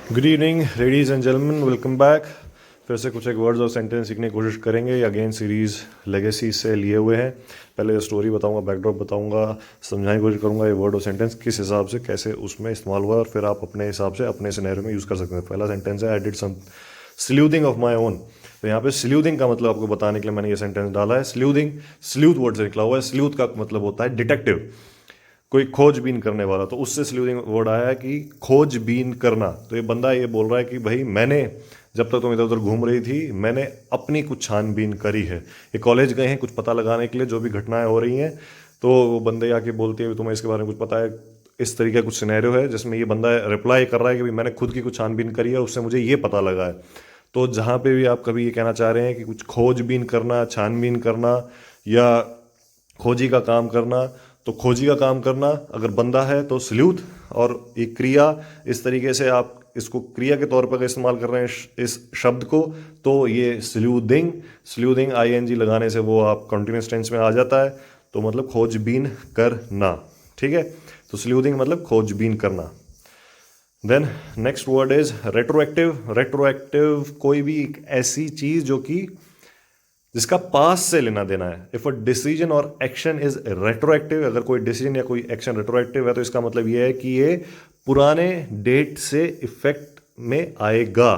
Good evening ladies and gentleman, welcome back. फिर से कुछ एक वर्ड्स और सेंटेंस सीखने की कोशिश करेंगे। अगेन सीरीज़ लेगेसी से लिए हुए हैं। पहले स्टोरी बताऊंगा, बैकड्रॉप बताऊंगा, समझाने की कोशिश करूंगा ये वर्ड और सेंटेंस किस हिसाब से कैसे उसमें इस्तेमाल हुआ, और फिर आप अपने हिसाब से अपने सिनेरियो में यूज़ कर सकते हैं। पहला सेंटेंस है, I did some sleuthing of my own. तो यहाँ पे स्ल्यूथिंग का मतलब आपको बताने के लिए मैंने ये सेंटेंस डाला है। स्ल्यूथिंग स्ल्यूथ वर्ड से निकला हुआ है। स्ल्यूथ का मतलब होता है डिटेक्टिव, कोई खोजबीन करने वाला। तो उससे स्ल्यूथिंग वर्ड आया है कि खोजबीन करना। तो ये बंदा ये बोल रहा है कि भाई मैंने, जब तक तुम इधर उधर घूम रही थी, मैंने अपनी कुछ छानबीन करी है। ये कॉलेज गए हैं कुछ पता लगाने के लिए, जो भी घटनाएं हो रही हैं। तो वो बंदे आके बोलती है तुम्हें इसके बारे में कुछ पता है। इस तरीके का कुछ सिनेरियो है जिसमें ये बंदा रिप्लाई कर रहा है कि भाई मैंने खुद की कुछ छानबीन करी है, उससे मुझे ये पता लगा है। तो जहाँ पे भी आप कभी ये कहना चाह रहे हैं कि कुछ खोजबीन करना, छानबीन करना या खोजी का काम करना, तो खोजी का काम करना अगर बंदा है तो स्ल्यूथ, और ये क्रिया इस तरीके से आप इसको क्रिया के तौर पर इस्तेमाल कर रहे हैं इस शब्द को, तो ये स्ल्यूथिंग। स्ल्यूथिंग आईएनजी लगाने से वो आप कंटिन्यूस टेंस में आ जाता है। तो मतलब खोजबीन करना, ठीक है। तो स्ल्यूथिंग मतलब खोजबीन करना। Then next word is retroactive. Retroactive कोई भी एक ऐसी चीज जो कि जिसका पास से लेना देना है। इफ अ डिसीजन और एक्शन इज रेट्रोएक्टिव, अगर कोई डिसीजन या कोई एक्शन रेट्रोएक्टिव है तो इसका मतलब ये है कि ये पुराने डेट से इफेक्ट में आएगा।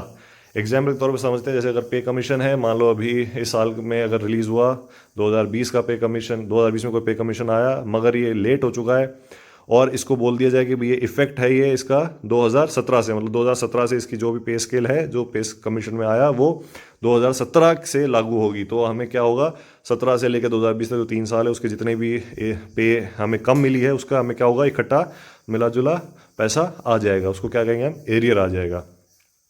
एग्जाम्पल के तौर पर समझते हैं, जैसे अगर पे कमीशन है, मान लो अभी इस साल में अगर रिलीज हुआ 2020 का पे कमीशन, 2020 में कोई पे कमीशन आया मगर ये लेट हो चुका है, और इसको बोल दिया जाए कि ये इफेक्ट है ये इसका 2017 से, मतलब 2017 से इसकी जो भी पे स्केल है, जो पे कमीशन में आया वो 2017 से लागू होगी। तो हमें क्या होगा, 17 से लेकर 2020 तक जो 3 साल है उसके जितने भी पे हमें कम मिली है उसका हमें क्या होगा, इकट्ठा मिला जुला पैसा आ जाएगा। उसको क्या कहेंगे हम, एरियर आ जाएगा।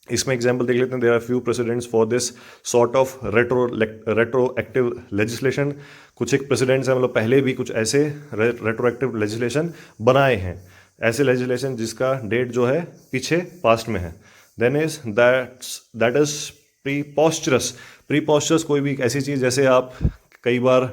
इसमें एग्जाम्पल देख लेते हैं। There are few presidents for this sort of retroactive legislation. कुछ एक प्रेसिडेंट्स हैं, मतलब पहले भी कुछ ऐसे रेट्रोएक्टिव लेजिस्लेशन बनाए हैं, ऐसे लेजिस्लेशन जिसका डेट जो है पीछे पास्ट में है। Then is that is preposterous. Preposterous कोई भी ऐसी चीज़, जैसे आप कई बार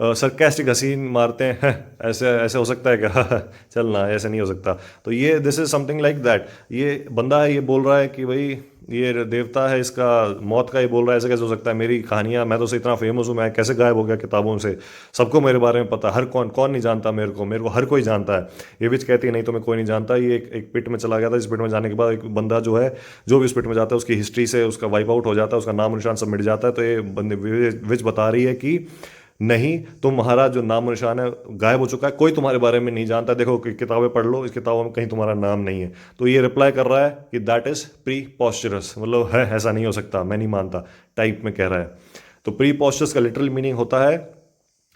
सरकास्टिक हंसी मारते हैं, ऐसे ऐसे हो सकता है क्या चल ना, ऐसे नहीं हो सकता। तो ये this is something like that. ये बंदा है, ये बोल रहा है कि भाई ये देवता है, इसका मौत का ये बोल रहा है, ऐसे कैसे हो सकता है, मेरी कहानियाँ, मैं तो इतना फेमस हूँ, मैं कैसे गायब हो गया किताबों से, सबको मेरे बारे में पता, हर कौन कौन नहीं जानता मेरे को हर कोई जानता है। ये विच कहती है नहीं, तो मैं कोई नहीं जानता। ये एक पिट में चला गया था, इस पिट में जाने के बाद एक बंदा जो है, जो भी उस पिट में जाता है उसकी हिस्ट्री से उसका वाइप आउट हो जाता है, उसका नाम निशान सब मिट जाता है। तो ये बंदे विच बता रही है कि नहीं, तुम्हारा जो नाम निशान है गायब हो चुका है, कोई तुम्हारे बारे में नहीं जानता, देखो किताबें पढ़ लो, इस किताबों में कहीं तुम्हारा नाम नहीं है। तो ये रिप्लाई कर रहा है कि दैट इज प्री पॉस्चरस, मतलब है ऐसा नहीं हो सकता, मैं नहीं मानता टाइप में कह रहा है। तो प्री पॉस्चरस का लिटरल मीनिंग होता है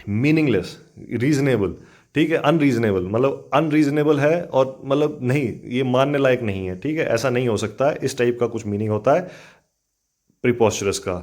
मीनिंगलेस, रीजनेबल, ठीक है, अनरीजनेबल, मतलब अनरीजनेबल है और मतलब नहीं, ये मानने लायक नहीं है, ठीक है, ऐसा नहीं हो सकता है, इस टाइप का कुछ मीनिंग होता है प्रीपोस्चरस का।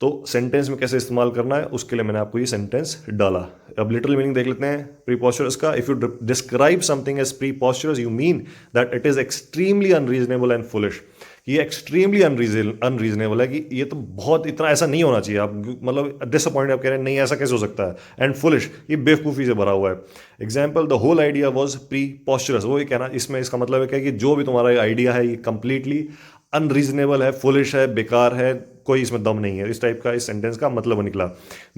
तो सेंटेंस में कैसे इस्तेमाल करना है उसके लिए मैंने आपको ये सेंटेंस डाला। अब लिटरल मीनिंग देख लेते हैं प्रीपोस्चरस का। If you describe something as preposterous you mean that it is extremely unreasonable and foolish. ये एक्सट्रीमली अनरीजनेबल है कि ये तो बहुत, इतना ऐसा नहीं होना चाहिए, आप मतलब डिसअपॉइंट आप कह रहे हैं नहीं ऐसा कैसे हो सकता है। एंड फुलिश, ये बेवकूफ़ी से भरा हुआ है। Example, the whole idea was preposterous. वो ये कहना, इसमें इसका मतलब है क्या कि जो भी तुम्हारा आइडिया है ये कंप्लीटली अनरीजनेबल है, फुलिश है, बेकार है, कोई इसमें दम नहीं है। इस टाइप का इस सेंटेंस का मतलब निकला।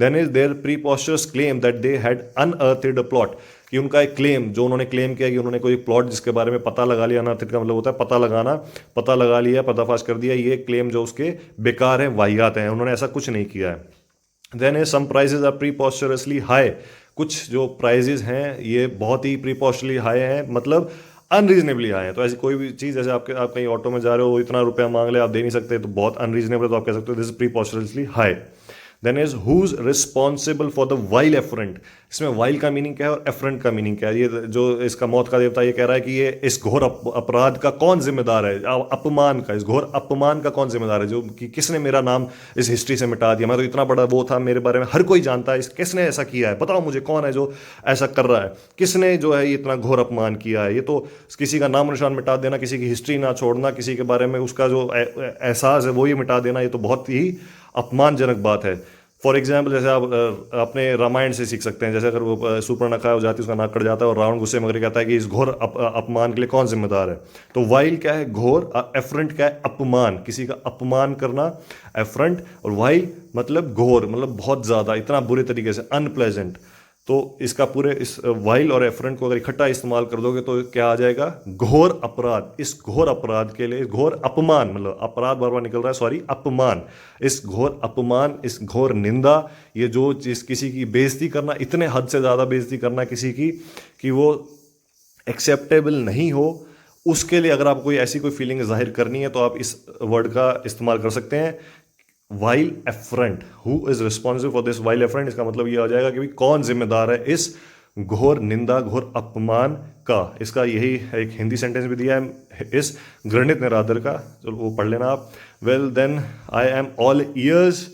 Then is there preposterous claim that they had unearthed a plot, कि उनका एक क्लेम, जो उन्होंने क्लेम किया कि उन्होंने कोई प्लॉट जिसके बारे में पता लगा लिया, अनअर्थड का मतलब होता है पता लगाना, पता लगा लिया, पर्दाफाश कर दिया, ये क्लेम जो उसके बेकार है, वाहियात हैं, उन्होंने ऐसा कुछ नहीं किया है। Then is some prices are preposterously high. कुछ जो प्राइजेज हैं ये बहुत ही प्रीपोस्चरली हाई हैं, मतलब अनरीजनेबली हाई है। तो ऐसी कोई भी चीज़, जैसे आप कहीं ऑटो में जा रहे हो, इतना रुपया मांग ले, आप दे नहीं सकते, तो बहुत अनरीजनेबल है, तो आप कह सकते हो this is preposterously high. Then is who's responsible for the vile affront. इसमें वाइल का मीनिंग क्या है और एफरेंट का मीनिंग क्या है। ये जो इसका मौत का देवता ये कह रहा है कि ये इस घोर अपराध का कौन जिम्मेदार है, अपमान का, इस घोर अपमान का कौन जिम्मेदार है, जो कि किसने मेरा नाम इस हिस्ट्री से मिटा दिया, मैं तो इतना बड़ा वो था, मेरे बारे में हर कोई जानता है, किसने ऐसा किया है, बताओ मुझे कौन है जो ऐसा कर रहा है, किसने जो है ये इतना घोर अपमान किया है। ये तो किसी का नाम निशान मिटा देना, किसी की हिस्ट्री ना छोड़ना, किसी के बारे में उसका जो एहसास है वो ही मिटा देना, ये तो बहुत ही अपमानजनक बात है। फॉर एग्जाम्पल जैसे आप अपने रामायण से सीख सकते हैं, जैसे अगर वो सुपर्णखा हो जाती है, उसका नाक कट जाता है और रावण गुस्से में करके कहता है कि इस घोर अपमान के लिए कौन जिम्मेदार है। तो वाइल क्या है? घोर। एफरंट क्या है? अपमान, किसी का अपमान करना, एफरंट। और वाइल मतलब घोर, मतलब बहुत ज़्यादा, इतना बुरे तरीके से, अनप्लेजेंट। तो इसका पूरे इस वाइल और एफरंट को अगर इकट्ठा इस्तेमाल कर दोगे तो क्या आ जाएगा? घोर अपराध। इस घोर अपराध के लिए, घोर अपमान, मतलब अपराध बार बार निकल रहा है, सॉरी, अपमान। इस घोर अपमान, इस घोर निंदा, ये जो जिस किसी की बेइज्जती करना, इतने हद से ज़्यादा बेइज्जती करना किसी की कि वो एक्सेप्टेबल नहीं हो, उसके लिए अगर आपको कोई ऐसी कोई फीलिंग जाहिर करनी है तो आप इस वर्ड का इस्तेमाल कर सकते हैं, while afferent. Who is responsible for this while afferent? इसका मतलब ये आ जाएगा कि कौन जिम्मेदार है इस घोर निंदा, घोर अपमान का। इसका यही एक हिंदी सेंटेंस भी दिया है इस घृणित निरादर का, चलो वो पढ़ लेना आप। Well then, I am all ears.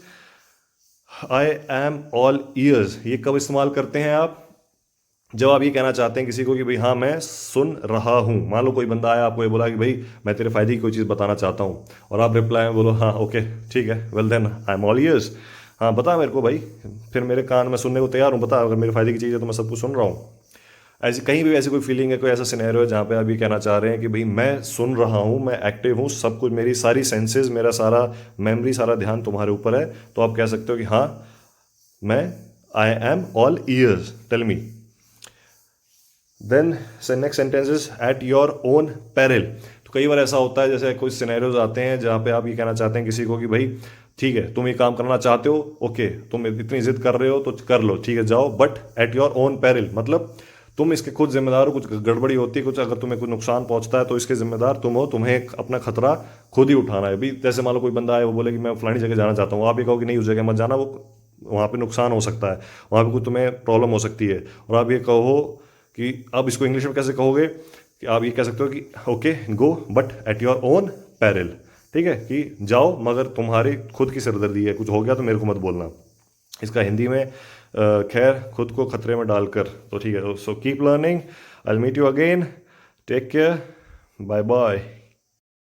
I am all ears ये कब इस्तेमाल करते हैं आप? जब आप ये कहना चाहते हैं किसी को कि भाई हाँ मैं सुन रहा हूँ। मान लो कोई बंदा आया, आपको ये बोला कि भाई मैं तेरे फायदे की कोई चीज़ बताना चाहता हूँ, और आप रिप्लाई में बोलो हाँ ओके ठीक है, well then I am all ears. हाँ बता मेरे को भाई, फिर मेरे कान में सुनने को तैयार हूँ, बता, अगर मेरे फायदे की चीज़ है तो मैं सब कुछ सुन रहा हूँ। ऐसी कहीं भी ऐसी कोई फीलिंग है, कोई ऐसा सिनेरियो है जहाँ पे आप ये कहना चाह रहे हैं कि भाई मैं सुन रहा हूँ, मैं एक्टिव हूँ, सब कुछ, मेरी सारी सेंसेस, मेरा सारा मेमोरी, सारा ध्यान तुम्हारे ऊपर है, तो आप कह सकते हो कि हाँ मैं, I am all ears, tell me. Then next sentence is at your own peril. तो कई बार ऐसा होता है, जैसे कुछ सिनेरियोज आते हैं जहाँ पे आप ये कहना चाहते हैं किसी को कि भाई ठीक है तुम ये काम करना चाहते हो, ओके, तुम इतनी जिद कर रहे हो तो कर लो, ठीक है जाओ, but at your own peril, मतलब तुम इसके खुद जिम्मेदार हो। कुछ गड़बड़ी होती है, कुछ अगर तुम्हें कुछ नुकसान पहुंचता है तो इसके जिम्मेदार तुम हो, तुम्हें अपना खतरा खुद ही उठाना है। अभी जैसे मान लो कोई बंदा है, वो बोले कि मैं फलानी जगह जाना चाहता हूँ, आप ये कहो कि नहीं उस जगह मत जाना, वो वहाँ पे नुकसान हो सकता है, वहाँ पे कुछ तुम्हें प्रॉब्लम हो सकती है, और आप ये कहो कि अब इसको इंग्लिश में कैसे कहोगे, कि आप ये कह सकते हो कि okay go but at your own peril. ठीक है, कि जाओ मगर तुम्हारी खुद की सिरदर्दी है, कुछ हो गया तो मेरे को मत बोलना। इसका हिंदी में खैर खुद को खतरे में डालकर। तो ठीक है, so keep learning, I will meet you again, take care, bye bye.